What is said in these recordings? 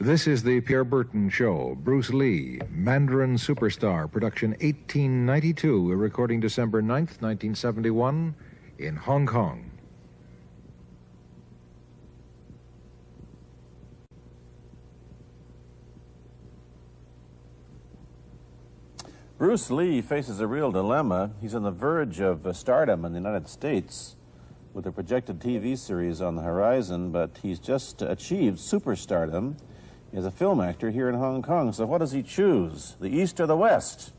This is the Pierre Berton Show. Bruce Lee, Mandarin Superstar, production 1892, a recording December 9th, 1971, in Hong Kong. Bruce Lee faces a real dilemma. He's on the verge of stardom in the United States with a projected TV series on the horizon, but he's just achieved superstardom as a film actor here in Hong Kong. So what does he choose, the East or the West?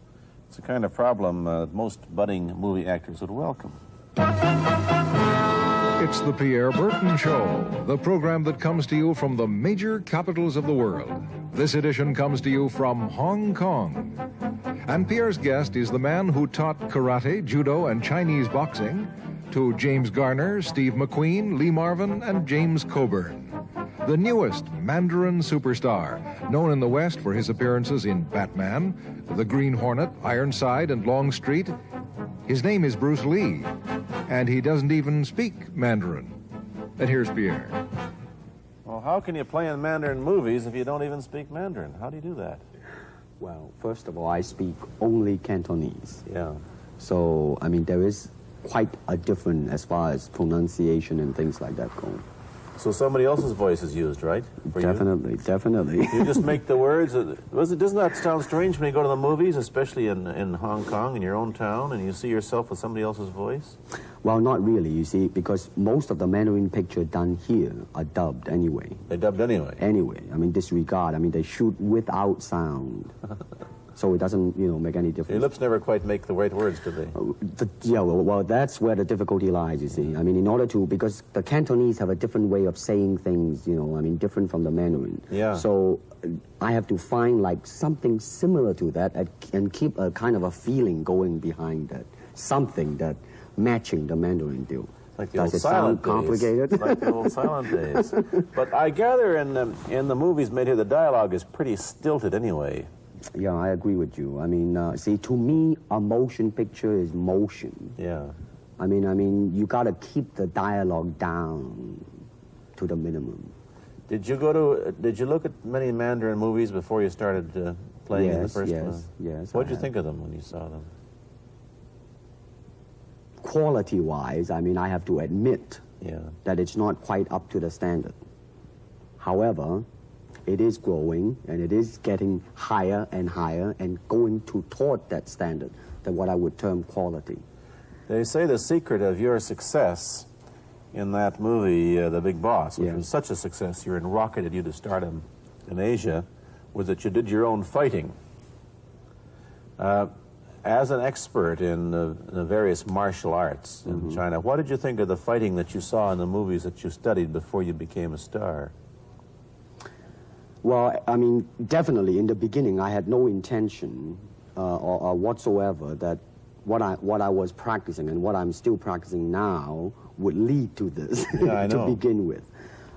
It's the kind of problem most budding movie actors would welcome. It's the Pierre Berton Show, the program that comes to you from the major capitals of the world. This edition comes to you from Hong Kong. And Pierre's guest is the man who taught karate, judo, and Chinese boxing to James Garner, Steve McQueen, Lee Marvin, and James Coburn. The newest Mandarin superstar, known in the West for his appearances in Batman, The Green Hornet, Ironside, and Longstreet. His name is Bruce Lee, and he doesn't even speak Mandarin. And here's Pierre. Well, how can you play in Mandarin movies if you don't even speak Mandarin? How do you do that? Well, first of all, I speak only Cantonese. Yeah. So, I mean, there is quite a difference as far as pronunciation and things like that go. So somebody else's voice is used, right? For Definitely, you? definitely. You just make the words. Doesn't that sound strange when you go to the movies, especially in Hong Kong, in your own town, and you see yourself with somebody else's voice? Well, not really, you see, because most of the Mandarin picture done here are dubbed anyway. They're dubbed anyway? Anyway. I mean, disregard. I mean, they shoot without sound. So it doesn't, make any difference. Your lips never quite make the right words, do they? Yeah, well, that's where the difficulty lies, you see. I mean, in order to, because the Cantonese have a different way of saying things, different from the Mandarin. Yeah. So I have to find, like, something similar to that and keep a kind of a feeling going behind that. Something that matching the Mandarin deal. Like the Does old it silent sound complicated? days. Like the old silent days. But I gather in the movies made here, the dialogue is pretty stilted anyway. Yeah, I agree with you. I mean, see, to me, a motion picture is motion. Yeah. I mean, you got to keep the dialogue down to the minimum. Did you look at many Mandarin movies before you started playing in the first one? Yes. What did you think of them when you saw them? Quality-wise, I mean, I have to admit that it's not quite up to the standard. However, it is growing, and it is getting higher and higher and going toward that standard, that what I would term quality. They say the secret of your success in that movie, The Big Boss, which was such a success, you rocketed you to stardom in Asia, was that you did your own fighting. As an expert in the various martial arts in China, what did you think of the fighting that you saw in the movies that you studied before you became a star? Well, I mean, definitely in the beginning, I had no intention or whatsoever that what I was practicing and what I'm still practicing now would lead to this to begin with.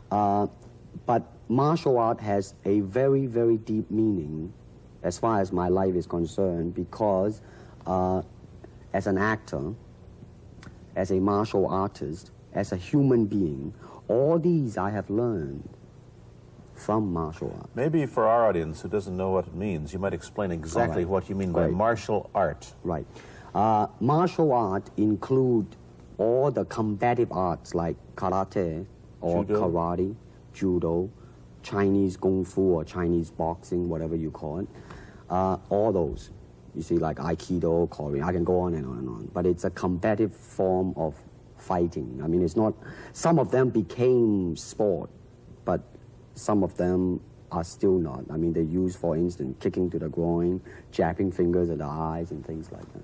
But martial art has a very, very deep meaning as far as my life is concerned, because as an actor, as a martial artist, as a human being, all these I have learned from martial art. Maybe for our audience who doesn't know what it means, you might explain exactly what you mean by martial art. Right. Martial art include all the combative arts like karate or karate, judo, Chinese kung fu or Chinese boxing, whatever you call it. All those. You see, like Aikido, Korean, I can go on and on and on. But it's a combative form of fighting. I mean, it's not, some of them became sport, but some of them are still not. I mean, they use, for instance, kicking to the groin, jabbing fingers at the eyes, and things like that.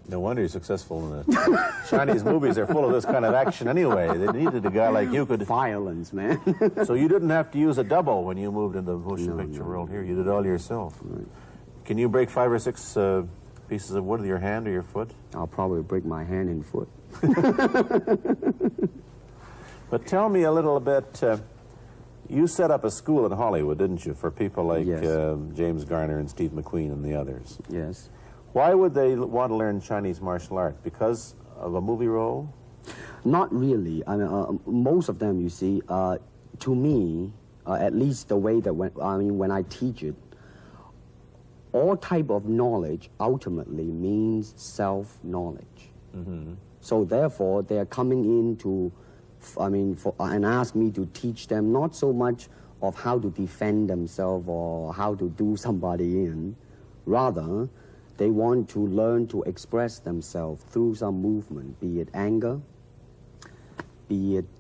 No wonder you're successful in the Chinese movies. They're full of this kind of action anyway. They needed a guy like you could... Violence, man. So you didn't have to use a double when you moved into the motion picture world here. You did it all yourself. Right. Can you break 5 or 6 pieces of wood with your hand or your foot? I'll probably break my hand and foot. But tell me a little bit... you set up a school in Hollywood, didn't you, for people like James Garner and Steve McQueen and the others? Yes. Why would they want to learn Chinese martial art? Because of a movie role? Not really. I mean, most of them, you see, to me, at least the way that when I teach it, all type of knowledge ultimately means self-knowledge. Mm-hmm. So therefore, they are coming in to, and ask me to teach them not so much of how to defend themselves or how to do somebody in. Rather, they want to learn to express themselves through some movement, be it anger, be it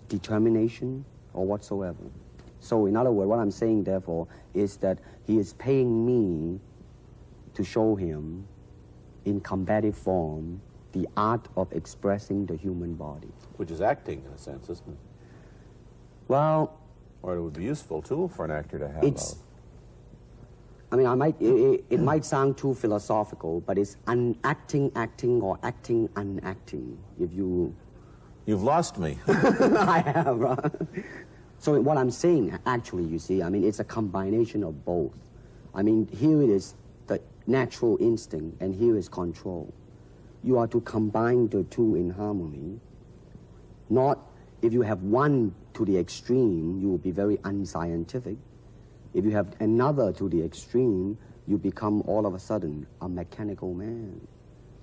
determination, or whatsoever. So in other words, what I'm saying, therefore, is that he is paying me to show him in combative form the art of expressing the human body. Which is acting, in a sense, isn't it? Well... Or it would be a useful tool for an actor to have. It's... it might sound too philosophical, but it's acting or acting unacting, if you... You've lost me. I have, right? So what I'm saying, actually, you see, it's a combination of both. Here it is the natural instinct, and here is control. You are to combine the two in harmony. Not, if you have one to the extreme, you will be very unscientific. If you have another to the extreme, you become all of a sudden a mechanical man,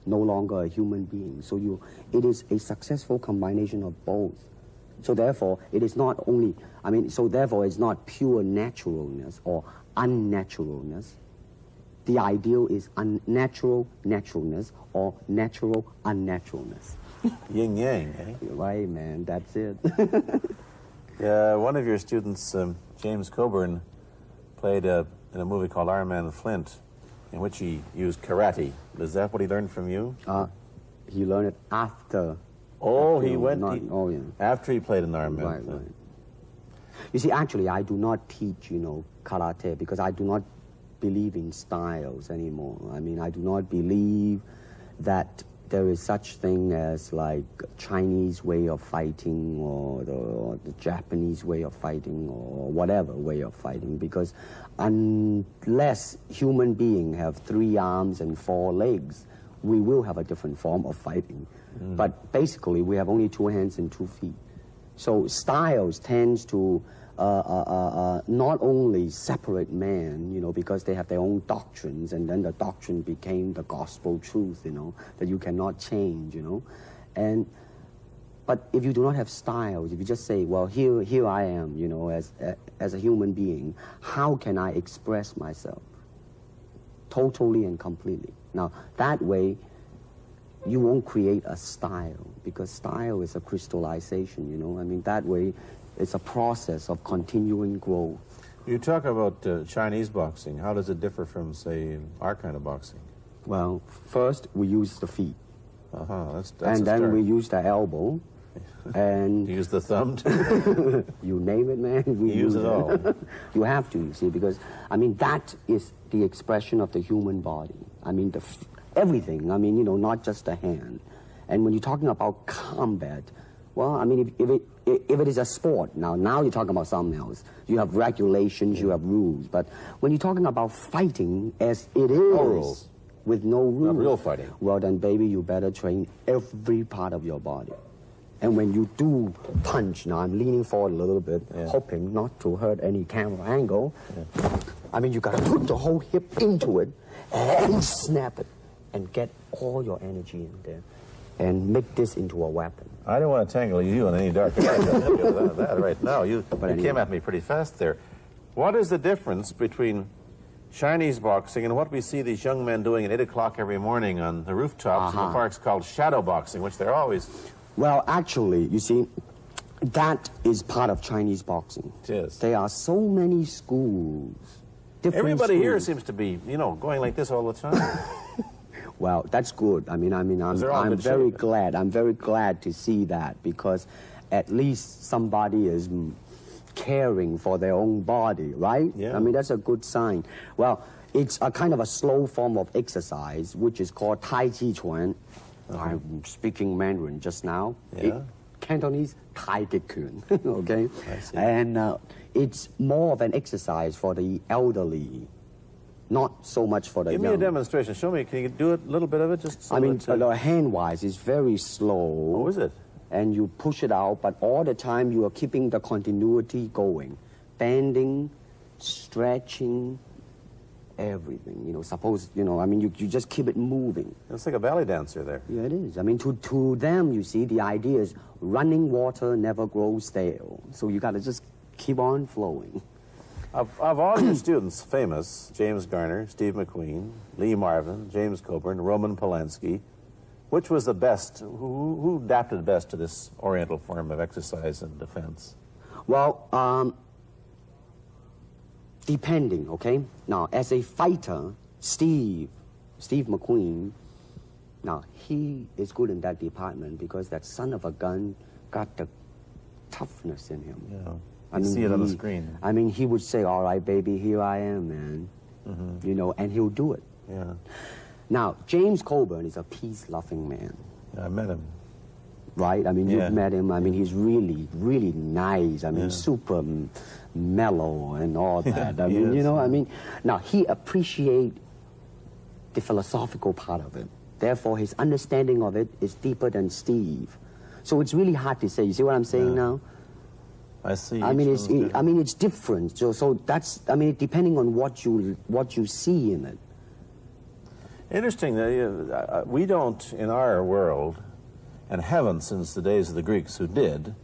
no longer a human being. So it is a successful combination of both. So therefore, it is not only, so therefore it's not pure naturalness or unnaturalness. The ideal is unnatural naturalness or natural unnaturalness. Yin yang, eh? Right, man, that's it. One of your students, James Coburn, played in a movie called Iron Man Flint, in which he used karate. Is that what he learned from you? He learned it after. Oh, after he played in Iron Man. Right. You see, actually, I do not teach, karate, because I do not believe in styles anymore. I do not believe that there is such thing as like Chinese way of fighting or the Japanese way of fighting or whatever way of fighting, because unless human beings have 3 arms and 4 legs, we will have a different form of fighting. But basically, we have only 2 hands and 2 feet. So styles tends to not only separate man, because they have their own doctrines, and then the doctrine became the gospel truth, that you cannot change, But if you do not have styles, if you just say, well, here I am, as a human being, how can I express myself totally and completely? Now, that way, you won't create a style, because style is a crystallization, that way, it's a process of continuing growth. You talk about Chinese boxing. How does it differ from, say, our kind of boxing? Well, first, we use the feet. That's and then start. We use the elbow. And you use the thumb, too? You name it, man. We use it all. You have to, you see, because, that is the expression of the human body. Everything, not just the hand. And when you're talking about combat, well, if it is a sport, now you're talking about something else. You have regulations, you have rules. But when you're talking about fighting as it is, no rules. With no rules. Not real fighting. Well, then, baby, you better train every part of your body. And when you do punch, now I'm leaning forward a little bit, hoping not to hurt any camera angle. You got to put the whole hip into it and snap it and get all your energy in there and make this into a weapon. I don't want to tangle you in any dark that right now. You came at me pretty fast there. What is the difference between Chinese boxing and what we see these young men doing at 8 o'clock every morning on the rooftops in the parks called shadow boxing, which they're always... Well, actually, you see, that is part of Chinese boxing. It is. There are so many schools. Everybody here seems to be, going like this all the time. Well, that's good. I'm very glad. I'm very glad to see that, because at least somebody is caring for their own body, right? Yeah. That's a good sign. Well, it's a kind of a slow form of exercise, which is called Tai Chi Chuan. I'm speaking Mandarin just now. Yeah. Cantonese, Tai Chi Chuan, okay? I see. And it's more of an exercise for the elderly, not so much for the young. Give me a demonstration. Show me. Can you do a little bit of it? Just so hand-wise, it's very slow. Oh, is it? and you push it out, but all the time you are keeping the continuity going. Bending, stretching, everything. You know, suppose, you know, I mean, you just keep it moving. It's like a ballet dancer there. Yeah, it is. I mean, to them, you see, the idea is running water never grows stale. So you got to just keep on flowing. Of all your students, famous, James Garner, Steve McQueen, Lee Marvin, James Coburn, Roman Polanski, which was the best, who adapted best to this Oriental form of exercise and defense? Well, depending, okay? Now, as a fighter, Steve McQueen, now, he is good in that department because that son of a gun got the toughness in him. Yeah. I mean, see it on the screen. I mean, he would say, all right, baby, here I am, man. Mm-hmm. You know, and he'll do it. Yeah. Now, James Coburn is a peace-loving man. Yeah, I met him. Right? I mean, Yeah. you've met him. I mean, he's really, really nice. I mean, super mellow and all that. I mean, you know, I mean, now, he appreciates the philosophical part of it. Therefore, his understanding of it is deeper than Steve. So it's really hard to say. You see what I'm saying now? I see. I mean, it's different. So that's, I mean, depending on what you see in it. Interesting that we don't, in our world, and haven't since the days of the Greeks who did,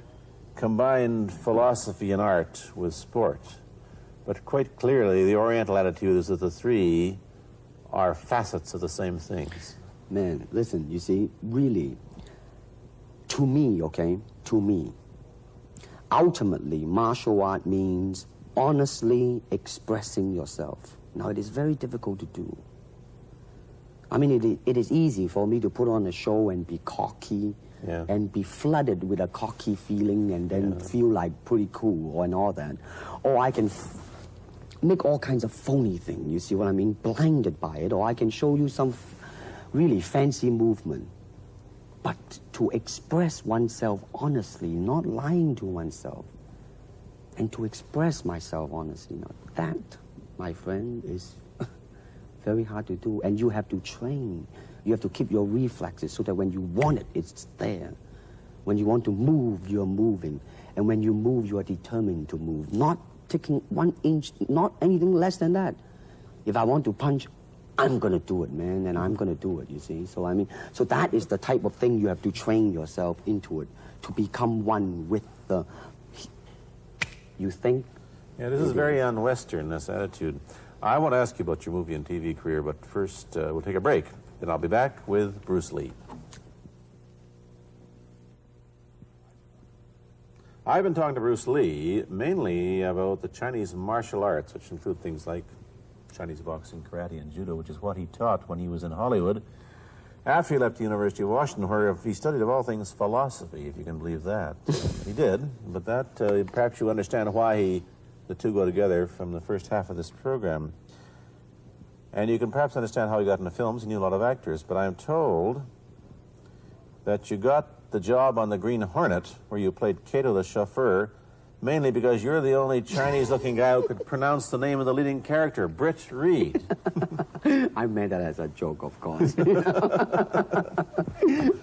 combined philosophy and art with sport. But quite clearly, the Oriental attitude is that the three are facets of the same things. Man, listen, you see, really, to me, okay, to me, ultimately, martial art means honestly expressing yourself. Now, it is very difficult to do. I mean, it is easy for me to put on a show and be cocky and be flooded with a cocky feeling and then feel like pretty cool and all that. Or I can make all kinds of phony things, you see what I mean, blinded by it. Or I can show you some really fancy movement. But to express oneself honestly, not lying to oneself, and to express myself honestly, now that, my friend, is very hard to do. And you have to train. You have to keep your reflexes so that when you want it, it's there. When you want to move, you're moving. And when you move, you are determined to move. Not taking 1 inch, not anything less than that. If I want to punch, I'm going to do it, man, and I'm going to do it, you see. So, I mean, so that is the type of thing you have to train yourself into it, to become one with the, you think? Yeah, this is very un-Western, this attitude. I want to ask you about your movie and TV career, but first we'll take a break. Then I'll be back with Bruce Lee. I've been talking to Bruce Lee mainly about the Chinese martial arts, which include things like Chinese boxing, karate, and judo, which is what he taught when he was in Hollywood. After he left the University of Washington, where he studied, of all things, philosophy, if you can believe that. He did, but that, perhaps you understand why the two go together from the first half of this program. And you can perhaps understand how he got into films. He knew a lot of actors, but I'm told that you got the job on the Green Hornet, where you played Kato the chauffeur, mainly because you're the only Chinese-looking guy who could pronounce the name of the leading character, Britt Reed. I meant that as a joke, of course.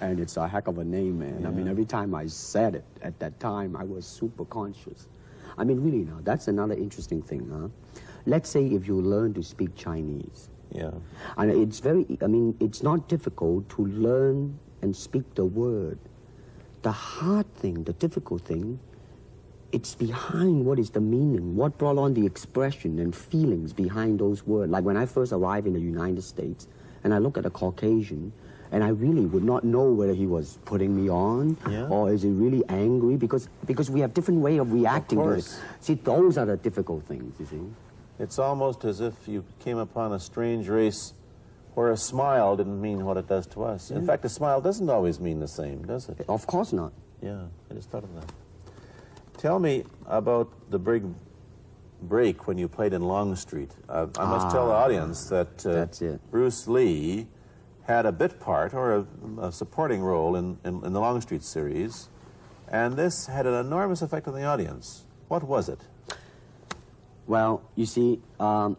And it's a heck of a name, man. Yeah. I mean, every time I said it at that time, I was super conscious. I mean, really now, that's another interesting thing, huh? Let's say if you learn to speak Chinese. Yeah. And it's it's not difficult to learn and speak the word. The hard thing, the difficult thing, it's behind what is the meaning, what brought on the expression and feelings behind those words. Like when I first arrived in the United States, and I look at a Caucasian, and I really would not know whether he was putting me on or is he really angry, because we have different way of reacting to it. See, those are the difficult things, you see. It's almost as if you came upon a strange race where a smile didn't mean what it does to us. In fact, a smile doesn't always mean the same, does it? Of course not. Yeah, I just thought of that. Tell me about the big break when you played in Longstreet. I must tell the audience that that's it. Bruce Lee had a bit part or a supporting role in the Longstreet series, and this had an enormous effect on the audience. What was it? Well, you see, the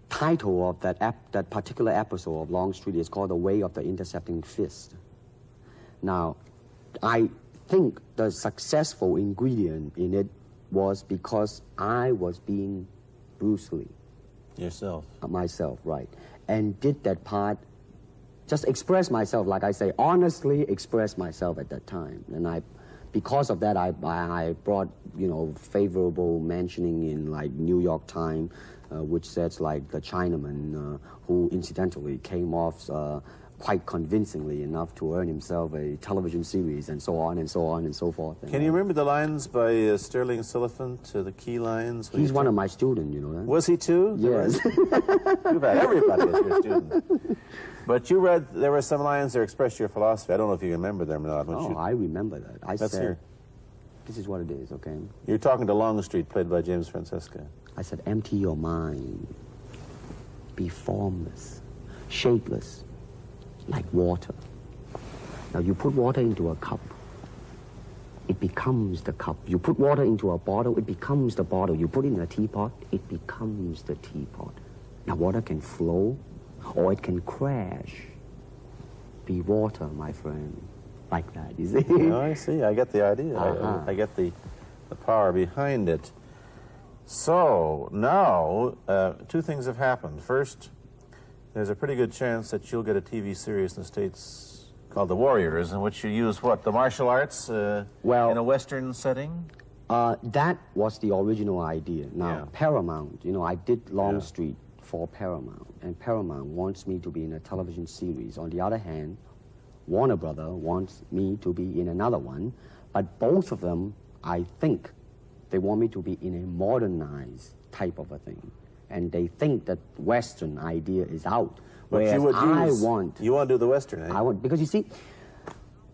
title of that particular episode of Longstreet is called The Way of the Intercepting Fist. Now, I think the successful ingredient in it was because I was being Bruce Lee. Yourself. Myself, right. And did that part, just express myself, like I say, honestly express myself at that time. And because of that, I brought, favorable mentioning in, like, New York Times, which says, like, the Chinaman, who incidentally came off quite convincingly enough to earn himself a television series, and so on and so on and so forth. Can you remember the lines by Sterling Siliphant, the key lines? He's one of my students, you know that? Was he too? Yes. You've had everybody as your student. But you read, there were some lines that expressed your philosophy. I don't know if you remember them or not. I remember that. Let's hear. This is what it is, okay? You're talking to Longstreet, played by James Francesca. I said, empty your mind. Be formless, shapeless, like water. Now you put water into a cup, it becomes the cup. You put water into a bottle, it becomes the bottle. You put it in a teapot, it becomes the teapot. Now water can flow or it can crash. Be water, my friend. Like that, you see? No, I see. I get the idea. I get the power behind it. So now, two things have happened. First, there's a pretty good chance that you'll get a TV series in the States called The Warriors, in which you use what, the martial arts in a Western setting? That was the original idea. Now, Paramount, I did Longstreet for Paramount, and Paramount wants me to be in a television series. On the other hand, Warner Brother wants me to be in another one, but both of them, I think, they want me to be in a modernized type of a thing. And they think that Western idea is out. But you want to do the Western, eh? I want, because you see,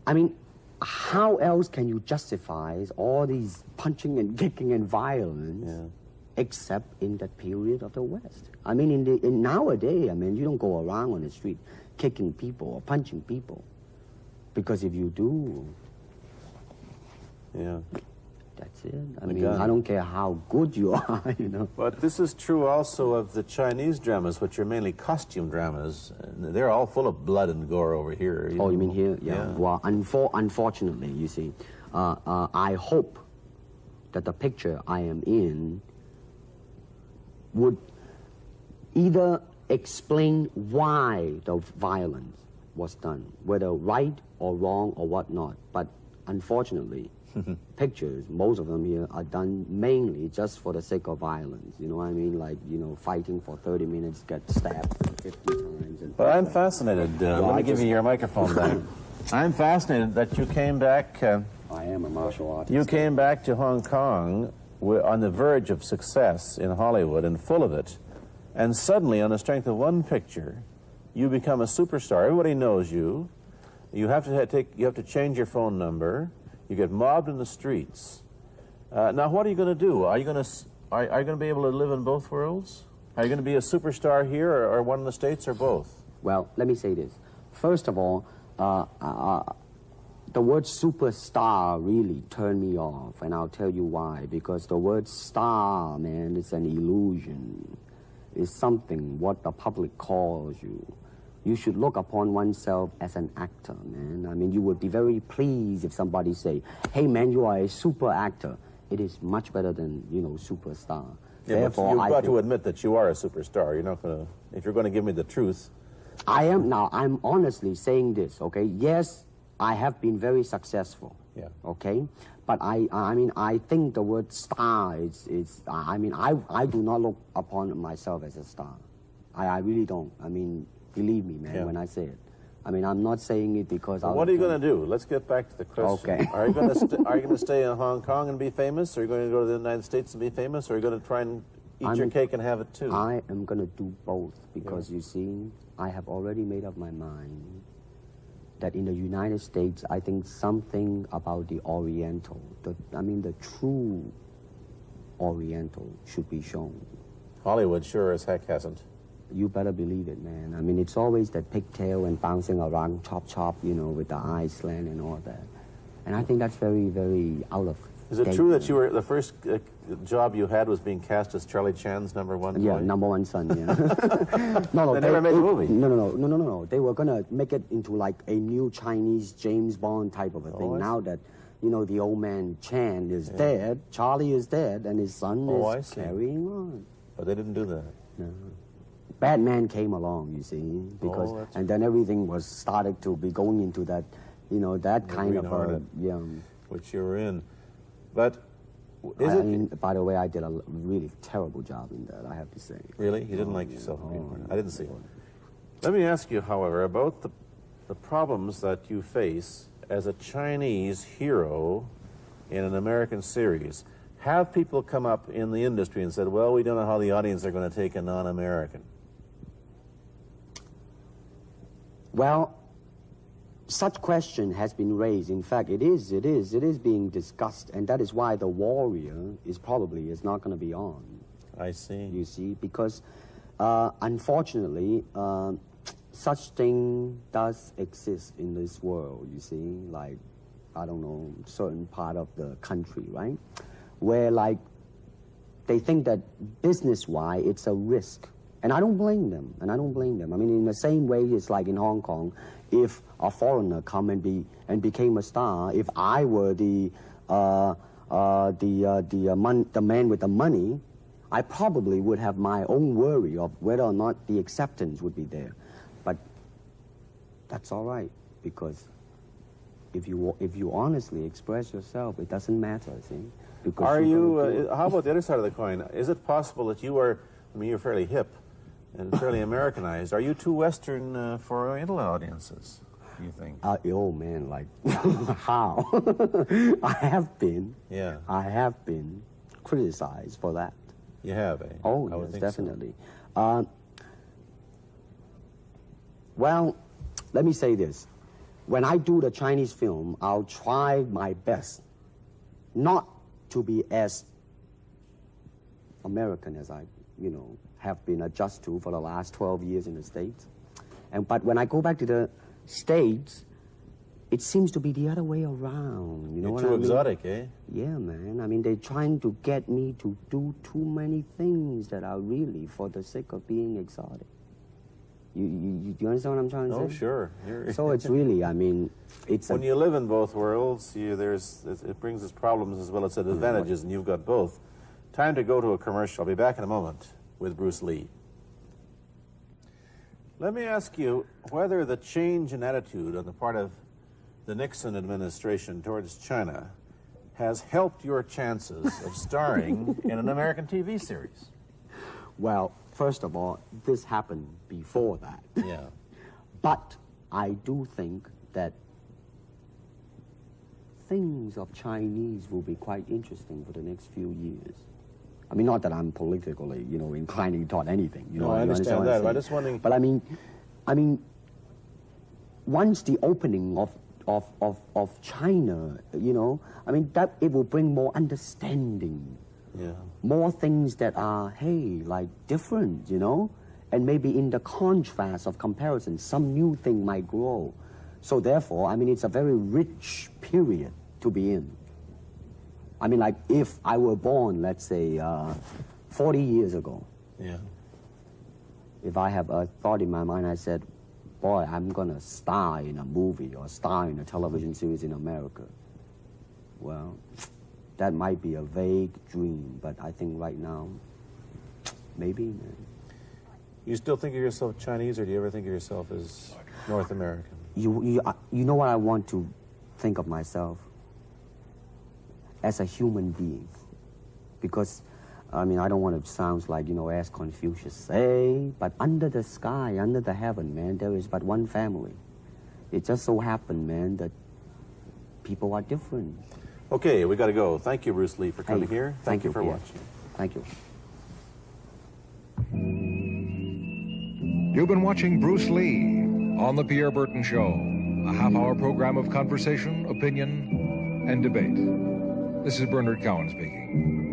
I mean, how else can you justify all these punching and kicking and violence except in that period of the West? I mean, in nowadays, I mean, you don't go around on the street kicking people or punching people. Because if you do, that's it. I mean, I don't care how good you are, But this is true also of the Chinese dramas, which are mainly costume dramas. They're all full of blood and gore over here. You mean here? Yeah. Well, unfortunately, you see, I hope that the picture I am in would either explain why the violence was done, whether right or wrong or whatnot. But unfortunately, pictures, most of them here, are done mainly just for the sake of violence. You know what I mean? Like, fighting for 30 minutes, get stabbed 50 times. But I'm fascinated. Let me give you your microphone back. I'm fascinated that you came back. I am a martial artist. You came back to Hong Kong on the verge of success in Hollywood and full of it. And suddenly, on the strength of one picture, you become a superstar. Everybody knows you. You have to change your phone number. You get mobbed in the streets. Now, what are you going to do? Are you going to be able to live in both worlds? Are you going to be a superstar here, or one in the States, or both? Well, let me say this. First of all, the word superstar really turned me off, and I'll tell you why. Because the word star, man, is an illusion. It's something what the public calls you. You should look upon oneself as an actor, man. I mean, you would be very pleased if somebody say, hey, man, you are a super actor. It is much better than, superstar. Yeah, therefore, you've got to admit that you are a superstar. You're not going to, if you're going to give me the truth. I'm honestly saying this, okay? Yes, I have been very successful. Yeah. Okay? But I think the word star I do not look upon myself as a star. I really don't. I mean, believe me, man, when I say it. I mean, I'm not saying it because what are you going to do? Let's get back to the question. Okay. Are you going to stay in Hong Kong and be famous? Or are you going to go to the United States and be famous? Or are you going to try and eat your cake and have it too? I am going to do both because, you see, I have already made up my mind that in the United States, I think something about the Oriental, the true Oriental should be shown. Hollywood sure as heck hasn't. You better believe it, man. I mean, it's always that pigtail and bouncing around, chop, with the eyes slant and all that. And I think that's very, very out of Is it true that you were the first job you had was being cast as Charlie Chan's number one boy? Yeah, number one son, yeah. No, they never made a movie. No. They were going to make it into like a new Chinese James Bond type of a thing. Now that, you know, the old man Chan is dead, Charlie is dead, and his son is carrying on. But they didn't do that. No. Batman came along, you see, because and then everything was started to be going into that, you know, that kind of which you were in. But I mean, by the way, I did a really terrible job in that, I have to say. Really? You didn't like yourself? I didn't see it. Let me ask you, however, about the problems that you face as a Chinese hero in an American series. Have people come up in the industry and said, well, we don't know how the audience are going to take a non-American? Well, such question has been raised. In fact, it is being discussed, and that is why The Warrior is not going to be on. I see. You see, because unfortunately, such thing does exist in this world, you see, like, I don't know, certain part of the country, right? Where, like, they think that business-wise, it's a risk. And I don't blame them, I mean, in the same way, it's like in Hong Kong, if a foreigner come and became a star, if I were the man with the money, I probably would have my own worry of whether or not the acceptance would be there. But that's all right, because if you honestly express yourself, it doesn't matter, see? Because are you, how about the other side of the coin? Is it possible that you are, I mean, you're fairly hip and fairly Americanized. Are you too Western for Oriental audiences, do you think? Oh, man, like, how? I have been criticized for that. You have, eh? Oh, yes, definitely. So. Well, let me say this. When I do the Chinese film, I'll try my best not to be as American as I, you know, have been adjusted to for the last 12 years in the States. But when I go back to the States, it seems to be the other way around. You know what I mean? You're too exotic, eh? Yeah, man. I mean, they're trying to get me to do too many things that are really for the sake of being exotic. You understand what I'm trying to say? Oh, sure. So it's really, I mean, it's when you live in both worlds, it brings us problems as well as advantages, and you've got both. Time to go to a commercial. I'll be back in a moment with Bruce Lee. Let me ask you whether the change in attitude on the part of the Nixon administration towards China has helped your chances of starring in an American TV series. Well, first of all, this happened before that. Yeah. But I do think that things of Chinese will be quite interesting for the next few years. I mean, not that I'm politically, you know, inclining toward anything. You know, no, I understand that. But I'm just wondering. But I mean, once the opening of China, you know, I mean, that it will bring more understanding. Yeah. More things that are, hey, like different, you know? And maybe in the contrast of comparison, some new thing might grow. So therefore, I mean, it's a very rich period to be in. I mean, like if I were born, let's say, 40 years ago. Yeah. If I have a thought in my mind, I said, boy, I'm gonna star in a movie or star in a television series in America. Well, that might be a vague dream, but I think right now, maybe, man. You still think of yourself Chinese, or do you ever think of yourself as North American? You know what I want to think of myself? As a human being. Because, I mean, I don't want to sound like, you know, as Confucius say, but under the sky, under the heaven, man, there is but one family. It just so happened, man, that people are different. Okay, we got to go. Thank you, Bruce Lee, for coming here. Thank you for watching. Thank you. You've been watching Bruce Lee on The Pierre Burton Show, a half-hour program of conversation, opinion, and debate. This is Bernard Cowan speaking.